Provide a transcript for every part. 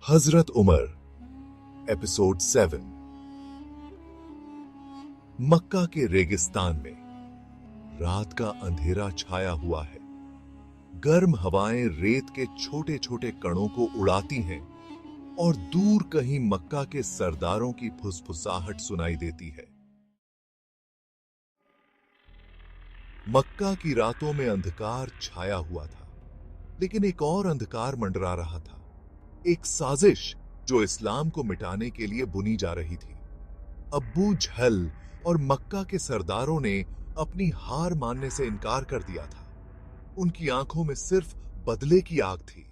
हजरत Umar episode 7। मक्का के रेगिस्तान में रात का अंधेरा छाया हुआ है। गर्म हवाएं रेत के छोटे छोटे कणों को उड़ाती हैं और दूर कहीं मक्का के सरदारों की फुसफुसाहट सुनाई देती है। मक्का की रातों में अंधकार छाया हुआ था, लेकिन एक और अंधकार मंडरा रहा था। एक साजिश जो इस्लाम को मिटाने के लिए बुनी जा रही थी। अब्बू जहल और मक्का के सरदारों ने अपनी हार मानने से इनकार कर दिया था। उनकी आंखों में सिर्फ बदले की आग थी।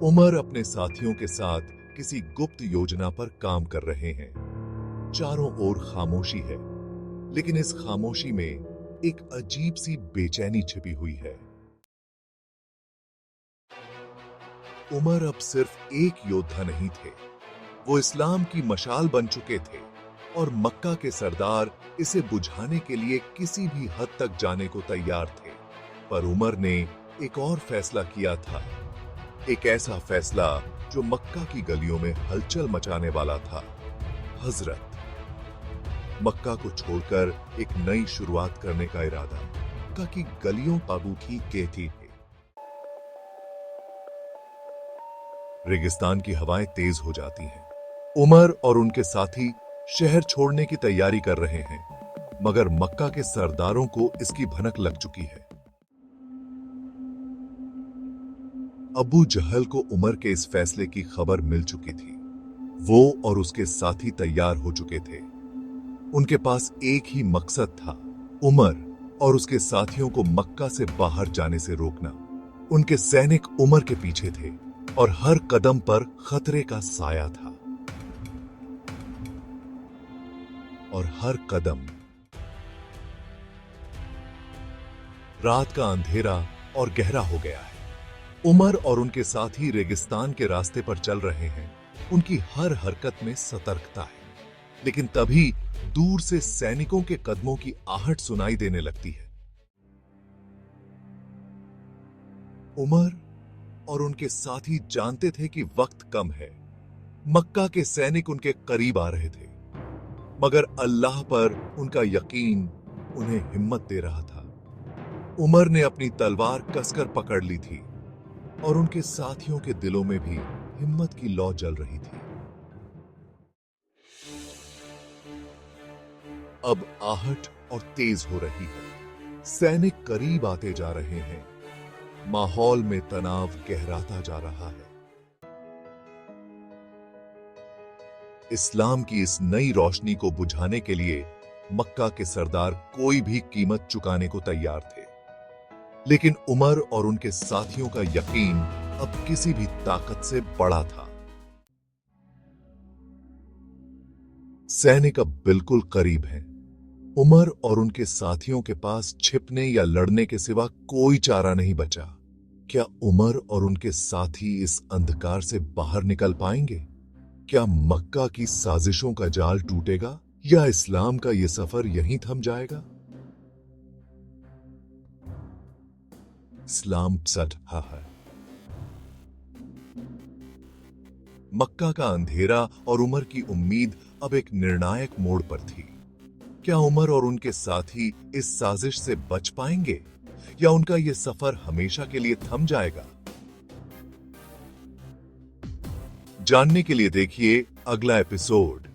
उमर अपने साथियों के साथ किसी गुप्त योजना पर काम कर रहे हैं। चारों ओर खामोशी है, लेकिन इस खामोशी में एक अजीब सी बेचैनी छिपी हुई है। उमर अब सिर्फ एक योद्धा नहीं थे, वो इस्लाम की मशाल बन चुके थे और मक्का के सरदार इसे बुझाने के लिए किसी भी हद तक जाने को तैयार थे। पर उमर ने एक और फैसला किया था, एक ऐसा फैसला जो मक्का की गलियों में हलचल मचाने वाला था। हजरत मक्का को छोड़कर एक नई शुरुआत करने का इरादा। मक्का की गलियों काबू की कहती थी। रेगिस्तान की हवाएं तेज हो जाती हैं। उमर और उनके साथी शहर छोड़ने की तैयारी कर रहे हैं, मगर मक्का के सरदारों को इसकी भनक लग चुकी है। अबू जहल को उमर के इस फैसले की खबर मिल चुकी थी। वो और उसके साथी तैयार हो चुके थे। उनके पास एक ही मकसद था, उमर और उसके साथियों को मक्का से बाहर जाने से रोकना। उनके सैनिक उमर के पीछे थे और हर कदम पर खतरे का साया था। और हर कदम। रात का अंधेरा और गहरा हो गया है। उमर और उनके साथी रेगिस्तान के रास्ते पर चल रहे हैं। उनकी हर हरकत में सतर्कता है, लेकिन तभी दूर से सैनिकों के कदमों की आहट सुनाई देने लगती है। उमर और उनके साथी जानते थे कि वक्त कम है। मक्का के सैनिक उनके करीब आ रहे थे, मगर अल्लाह पर उनका यकीन उन्हें हिम्मत दे रहा था। उमर ने अपनी तलवार कसकर पकड़ ली थी और उनके साथियों के दिलों में भी हिम्मत की लौ जल रही थी। अब आहट और तेज हो रही है। सैनिक करीब आते जा रहे हैं। माहौल में तनाव गहराता जा रहा है। इस्लाम की इस नई रोशनी को बुझाने के लिए मक्का के सरदार कोई भी कीमत चुकाने को तैयार थे, लेकिन उमर और उनके साथियों का यकीन अब किसी भी ताकत से बड़ा था। सैनिक अब बिल्कुल करीब हैं। उमर और उनके साथियों के पास छिपने या लड़ने के सिवा कोई चारा नहीं बचा। क्या उमर और उनके साथी इस अंधकार से बाहर निकल पाएंगे? क्या मक्का की साजिशों का जाल टूटेगा या इस्लाम का यह सफर यहीं थम जाएगा? इस्लाम सदा है। मक्का का अंधेरा और उमर की उम्मीद अब एक निर्णायक मोड़ पर थी। क्या उमर और उनके साथी इस साजिश से बच पाएंगे या उनका यह सफर हमेशा के लिए थम जाएगा? जानने के लिए देखिए अगला एपिसोड।